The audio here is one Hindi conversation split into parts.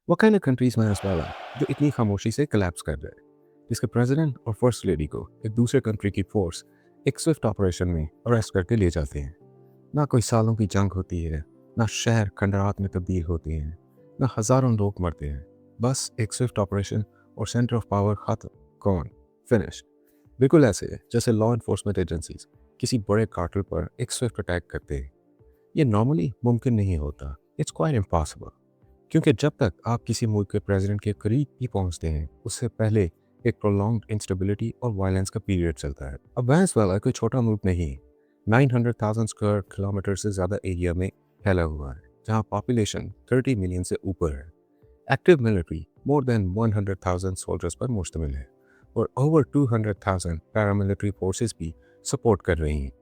What kind of country is Venezuela जो इतनी खामोशी से collapse कर रहा है, जिसके प्रेसिडेंट और फर्स्ट लेडी को एक दूसरे कंट्री की फोर्स एक स्विफ्ट ऑपरेशन में अरेस्ट करके ले जाते हैं। ना कोई सालों की जंग होती है, ना शहर खंडरात में तब्दील होते हैं, ना हजारों लोग मरते हैं। बस एक स्विफ्ट ऑपरेशन और सेंटर ऑफ पावर खत्म। कौन? फिनिश्ड। बिल्कुल ऐसे जैसे लॉ इन्फोर्समेंट एजेंसीज किसी बड़े कार्टेल पर एक स्विफ्ट अटैक करते हैं। ये नॉर्मली मुमकिन नहीं होता। It's quite impossible. क्योंकि जब तक आप किसी मुल्क के प्रेसिडेंट के करीब ही पहुंचते हैं, उससे पहले एक प्रोलॉन्ग्ड इंस्टेबिलिटी और वायलेंस का पीरियड चलता है। अब वेनेजुएला कोई छोटा मुल्क नहीं, 900,000 स्क्वायर किलोमीटर से ज़्यादा एरिया में फैला हुआ है, जहां पॉपुलेशन 30 मिलियन से ऊपर है। Active military more than 100,000 soldiers पर मुश्तमिल है और ओवर 200,000 पैरामिलिट्री फोर्सेस भी सपोर्ट कर रही हैं।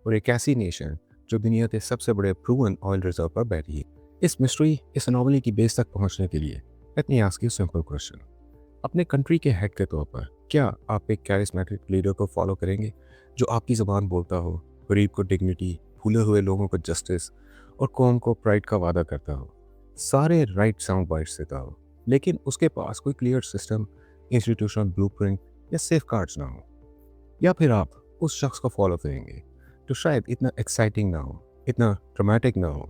और एक ऐसी नेशन जो दुनिया के सबसे बड़े प्रूवन ऑयल रिजर्व पर बैठी है। इस मिस्ट्री, इस अनोमली की बेस तक पहुंचने के लिए let me ask you simple question. अपने कंट्री के हेड के तौर पर क्या आप एक कैरिस्मेटिक लीडर को फॉलो करेंगे जो आपकी ज़बान बोलता हो, गरीब को डिग्निटी, भूले हुए लोगों को जस्टिस और कौम को प्राइड का वादा करता हो, सारे राइट साउंड बाइट्स देता हो, लेकिन उसके पास कोई क्लियर सिस्टम, इंस्टीट्यूशनल ब्लूप्रिंट या सेफ कार्ड्स ना हो? या फिर आप उस शख्स को फॉलो करेंगे जो शायद इतना एक्साइटिंग ना हो, इतना ड्रामेटिक ना हो,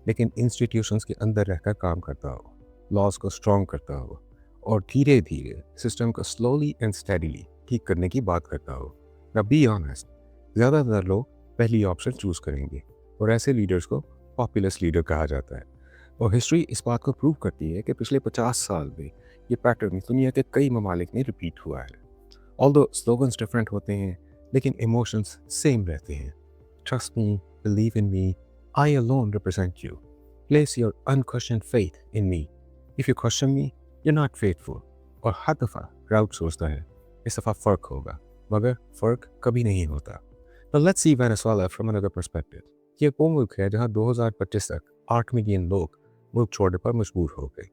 लेकिन इंस्टीट्यूशंस के अंदर रहकर काम करता हो, लॉज को स्ट्रॉन्ग करता हो और धीरे धीरे सिस्टम को स्लोली एंड स्टेडीली ठीक करने की बात करता हो? ना बी ऑनेस्ट, ज़्यादातर लोग पहली ऑप्शन चूज करेंगे और ऐसे लीडर्स को पॉपुलिस्ट लीडर कहा जाता है। और हिस्ट्री इस बात को प्रूव करती है कि पिछले 50 साल में ये पैटर्न दुनिया के कई ममालिक में रिपीट हुआ है। ऑल्दो स्लोगन्स डिफरेंट होते हैं, लेकिन इमोशंस सेम रहते हैं। Trust me, believe in me, I alone represent you. Place your unquestioned faith in me. If you question me, you're not faithful. और हर दफ़ा क्राउड सोचता है इस दफ़ा फ़र्क होगा, मगर फ़र्क कभी नहीं होता। Now let's see Venezuela from another perspective. ये वो मुल्क है जहाँ 2025 तक 8 मिलियन लोग मुल्क छोड़ने पर मजबूर हो गए।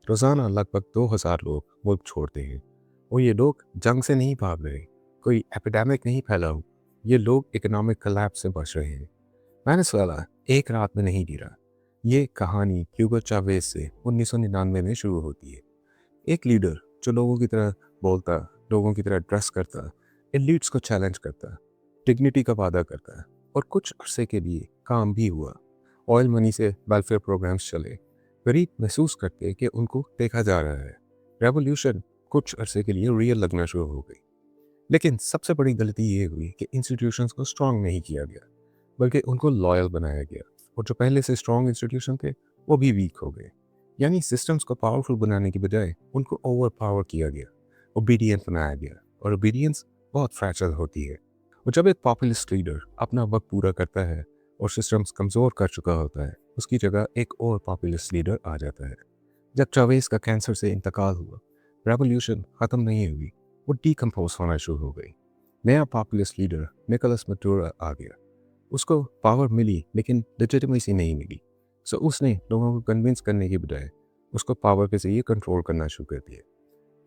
रोज़ाना लगभग 2,000 लोग मुल्क छोड़ते हैं और ये लोग जंग से नहीं भाग रहे, कोई एपिडेमिक नहीं फैला हो, ये लोग इकोनॉमिक कोलैप्स से बच रहे हैं। वेनेजुएला एक रात में नहीं गिरा। ये कहानी ह्यूगो चावेज से 1999 में शुरू होती है। एक लीडर जो लोगों की तरह बोलता, लोगों की तरह ड्रेस करता, एलीट्स को चैलेंज करता, डिग्निटी का वादा करता और कुछ अरसे के लिए काम भी हुआ। ऑयल मनी से वेलफेयर प्रोग्राम्स चले, गरीब महसूस करते कि उनको देखा जा रहा है। रेवोल्यूशन कुछ अरसे के लिए रियल लगना शुरू हो गई। लेकिन सबसे बड़ी गलती ये हुई कि इंस्टीट्यूशंस को स्ट्रांग नहीं किया गया, बल्कि उनको लॉयल बनाया गया और जो पहले से स्ट्रांग इंस्टीट्यूशन थे वो भी वीक हो गए। यानी सिस्टम्स को पावरफुल बनाने की बजाय उनको ओवर पावर किया गया, ओबीडियंट बनाया गया, और ओबीडियंस बहुत फ्रैजाइल होती है। और जब एक पॉपुलिस्ट लीडर अपना वक्त पूरा करता है और सिस्टम्स कमज़ोर कर चुका होता है, उसकी जगह एक और पॉपुलिस्ट लीडर आ जाता है। जब चावेज का कैंसर से इंतकाल हुआ, रेवोल्यूशन ख़त्म नहीं हुई, वो डीकम्पोज होना शुरू हो गई। नया पॉपुलिस्ट लीडर निकोलस मडुरो आ गया। उसको पावर मिली लेकिन लेजिटिमेसी नहीं मिली। सो उसने लोगों को कन्विंस करने की बजाय उसको पावर के जरिए कंट्रोल करना शुरू कर दिया,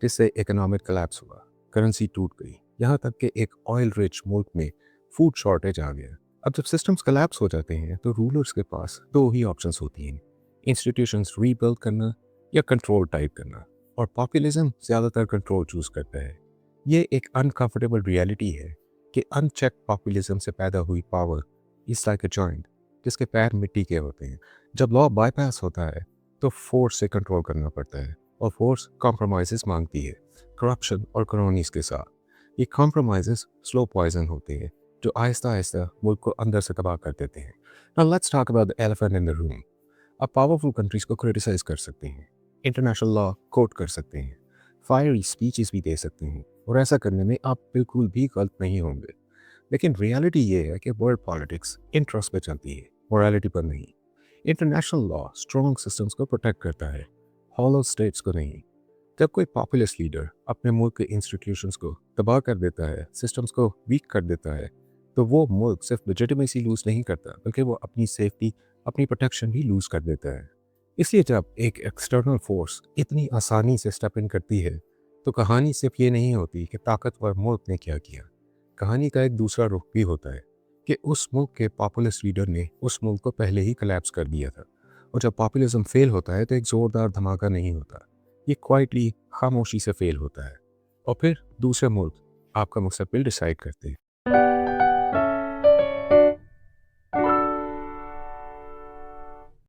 जिससे इकोनॉमिक कोलैप्स हुआ, करेंसी टूट गई, यहाँ तक कि एक ऑयल रिच मुल्क में फूड शॉर्टेज आ गया। अब जब सिस्टम्स कोलैप्स हो जाते हैं तो रूलर्स के पास दो ही ऑप्शंस होती हैं, इंस्टीट्यूशंस रीबिल्ड करना या कंट्रोल टाइट करना, और पॉपुलिज्म ज़्यादातर कंट्रोल चूज करता है। ये एक अनकंफर्टेबल रियलिटी है कि अनचेक पॉपुलिज्म से पैदा हुई power is like a joint जिसके पैर मिट्टी के होते हैं। जब लॉ बाईपास होता है तो फोर्स से कंट्रोल करना पड़ता है, और फोर्स कॉम्प्रोमाइजेस मांगती है, करप्शन और कॉलोनीज के साथ। ये कॉम्प्रोमाइजेस स्लो पॉइजन होते हैं जो आहिस्ता आहिस्ता मुल्क को अंदर से तबाह कर देते हैं। Now let's talk about the elephant in the room. आप पावरफुल कंट्रीज को क्रिटिसाइज कर सकते हैं, इंटरनेशनल लॉ कोट कर सकते हैं, फायरी स्पीचेस भी दे सकते हैं, और ऐसा करने में आप बिल्कुल भी गलत नहीं होंगे। लेकिन रियलिटी ये है कि वर्ल्ड पॉलिटिक्स इंटरेस्ट पे चलती है, मोरालिटी पर नहीं। इंटरनेशनल लॉ स्ट्रॉन्ग सिस्टम्स को प्रोटेक्ट करता है, हॉलो स्टेट्स को नहीं। जब कोई पॉपुलिस्ट लीडर अपने मुल्क के इंस्टीट्यूशंस को तबाह कर देता है, सिस्टम्स को वीक कर देता है, तो वो मुल्क सिर्फ लेजिटिमेसी लूज नहीं करता, बल्कि वो अपनी सेफ्टी, अपनी प्रोटेक्शन भी लूज कर देता है। इसलिए जब एक एक्सटर्नल फोर्स इतनी आसानी से स्टेप इन करती है, तो कहानी सिर्फ ये नहीं होती कि ताकतवर मुल्क ने क्या किया। कहानी का एक दूसरा रुख भी होता है कि उस मुल्क के पॉपुलिस्ट लीडर ने उस मुल्क को पहले ही कोलैप्स कर दिया था, और जब पॉपुलिज्म फेल होता है तो एक ज़ोरदार धमाका नहीं होता, ये क्वाइटली खामोशी से फेल होता है और फिर दूसरे मुल्क आपका मुस्तकबिल डिसाइड करते हैं।